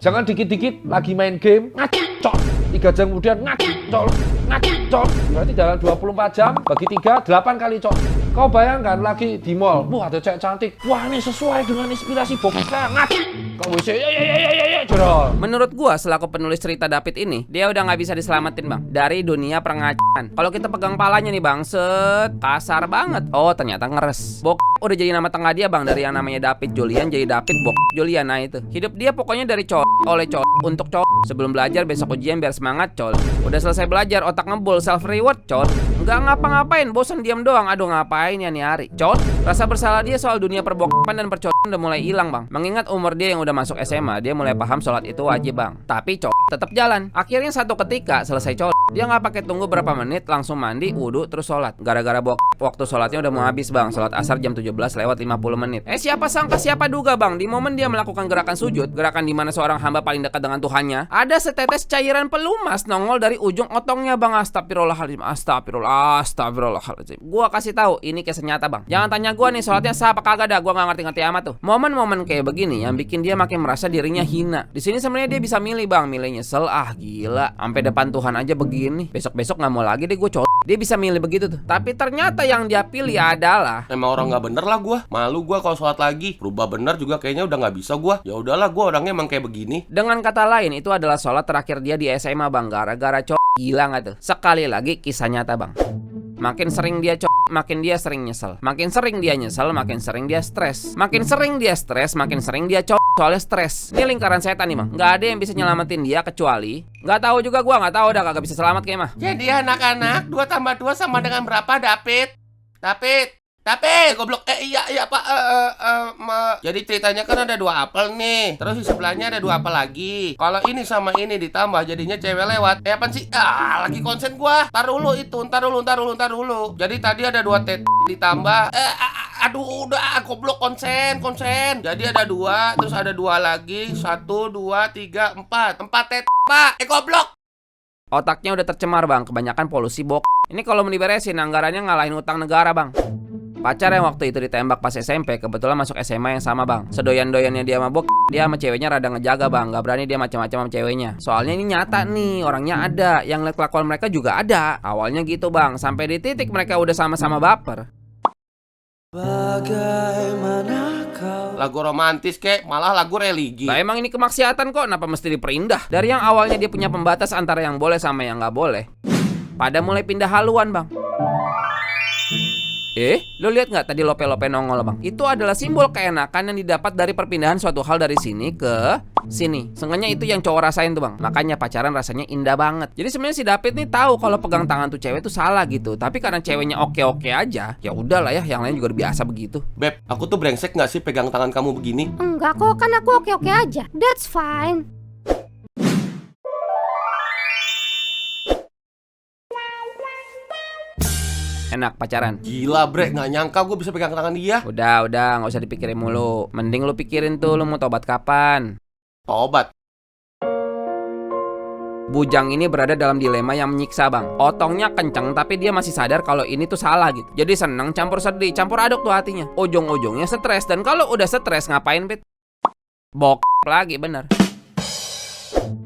Jangan dikit-dikit lagi main game, ngacok. 3 jam kemudian ngacok. Berarti dalam 24 jam bagi 3, 8 kali cok. Kau bayangkan lagi di mall, wah ada cewek cantik. Wah ini sesuai dengan inspirasi Bokka, Kau bisa jodol. Menurut gua selaku penulis cerita David ini, dia udah nggak bisa diselamatin bang dari dunia perengajaran. Kalau kita pegang palanya nih bang, set kasar banget. Oh ternyata ngeres. Udah jadi nama tengah dia bang, dari yang namanya David Julian jadi David Julian. Nah itu hidup dia pokoknya dari oleh untuk sebelum belajar, besok ujian biar semangat udah selesai belajar otak ngebul, self reward nggak ngapa-ngapain, bosan diam doang. Aduh ngapain ya nih hari rasa bersalah dia soal dunia perbokapan dan percodan udah mulai hilang bang. Mengingat umur dia yang udah masuk SMA, dia mulai paham sholat itu wajib bang. Tapi tetap jalan. Akhirnya satu ketika selesai dia nggak pakai tunggu berapa menit, langsung mandi, wudhu, terus sholat. Gara-gara waktu sholatnya udah mau habis bang. Sholat asar jam 17 lewat 50 menit. Siapa sangka, siapa duga bang, di momen dia melakukan gerakan sujud, gerakan dimana seorang hamba paling dekat dengan Tuhannya, ada setetes cairan pelumas nongol dari ujung otongnya bang. Astagfirullahaladzim, astagfirullahaladzim. Gua kasih tahu, ini kisah nyata bang. Jangan tanya gua nih sholatnya sah apa kagak dah, gua nggak ngerti-ngerti amat tuh. Momen-momen kayak begini yang bikin dia makin merasa dirinya hina. Di sini sebenarnya dia bisa milih bang, milih nyesel, gila, sampai depan Tuhan aja begini. Besok-besok nggak mau lagi deh gue Dia bisa milih begitu tuh. Tapi ternyata yang dia pilih adalah emang orang nggak bener lah gue. Malu gue kalau sholat lagi. Berubah bener juga kayaknya udah nggak bisa gue. Ya udahlah, gue orangnya emang kayak begini. Dengan kata lain, itu adalah sholat terakhir dia di SMA bang. Gara-gara gila nggak tuh? Sekali lagi kisah nyata bang. Makin sering dia makin dia sering nyesel. Makin sering dia nyesel, makin sering dia stres. Makin sering dia stres, makin sering dia soalnya stres. Ini lingkaran setan nih bang. Nggak ada yang bisa nyelamatin dia kecuali, nggak tahu juga gua, nggak tahu dah, kagak bisa selamat kayak mah. Jadi anak-anak, 2 tambah 2 sama dengan berapa, David? Goblok. Iya pak. Jadi ceritanya kan ada 2 apel nih. Terus di sebelahnya ada 2 apel lagi. Kalau ini sama ini ditambah jadinya cewek lewat. Apaan sih? Lagi konsen gua. Ntar dulu. Jadi tadi ada 2 ditambah. Aduh udah goblok, konsen. Jadi ada 2, terus ada 2 lagi. 1, 2, 3, 4. 4 pak. Goblok. Otaknya udah tercemar bang, kebanyakan polusi Ini kalau mau diberesin, anggarannya ngalahin utang negara bang. Pacar yang waktu itu ditembak pas SMP kebetulan masuk SMA yang sama bang. Sedoyan-doyannya dia mabok, dia sama ceweknya rada ngejaga bang. Gak berani dia macam-macam sama ceweknya. Soalnya ini nyata nih, orangnya ada. Yang lihat kelakuan mereka juga ada. Awalnya gitu bang, sampai di titik mereka udah sama-sama baper. Bagaimana kau? Lagu romantis kek, malah lagu religi. Lah emang ini kemaksiatan kok, kenapa mesti diperindah? Dari yang awalnya dia punya pembatas antara yang boleh sama yang gak boleh, pada mulai pindah haluan bang. Lo lihat nggak tadi lope-lope nongol bang? Itu adalah simbol keenakan yang didapat dari perpindahan suatu hal dari sini ke sini. Seenggaknya itu yang cowok rasain tuh bang. Makanya pacaran rasanya indah banget. Jadi sebenarnya si David nih tahu kalau pegang tangan tuh cewek tuh salah gitu. Tapi karena ceweknya oke-oke aja, ya udahlah ya, yang lain juga udah biasa begitu. Beb, aku tuh brengsek nggak sih pegang tangan kamu begini? Enggak kok, kan aku oke-oke aja. That's fine. Enak pacaran. Gila bre, gak nyangka gue bisa pegang tangan dia. Udah, gak usah dipikirin mulu. Mending lu pikirin tuh lu mau tobat kapan. Tobat? Bujang ini berada dalam dilema yang menyiksa bang. Otongnya kenceng tapi dia masih sadar kalau ini tuh salah gitu. Jadi seneng campur sedih, campur aduk tuh hatinya. Ujung-ujungnya stres. Dan kalau udah stres ngapain Pit? Lagi bener.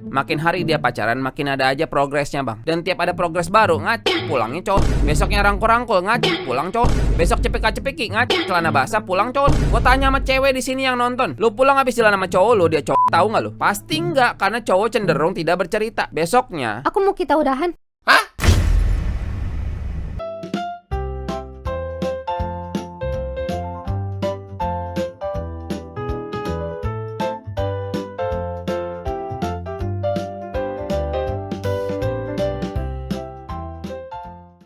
Makin hari dia pacaran, makin ada aja progresnya bang. Dan tiap ada progres baru, ngaci, pulangnya cowok. Besoknya rangkul-rangkul, ngaci, pulang cowok. Besok cepik-cepiki, ngaci, celana basah, pulang cowok. Gue tanya sama cewek di sini yang nonton, lu pulang habis jalan sama cowok lu, dia cowok, tahu nggak lu? Pasti nggak, karena cowok cenderung tidak bercerita. Besoknya, aku mau kita udahan.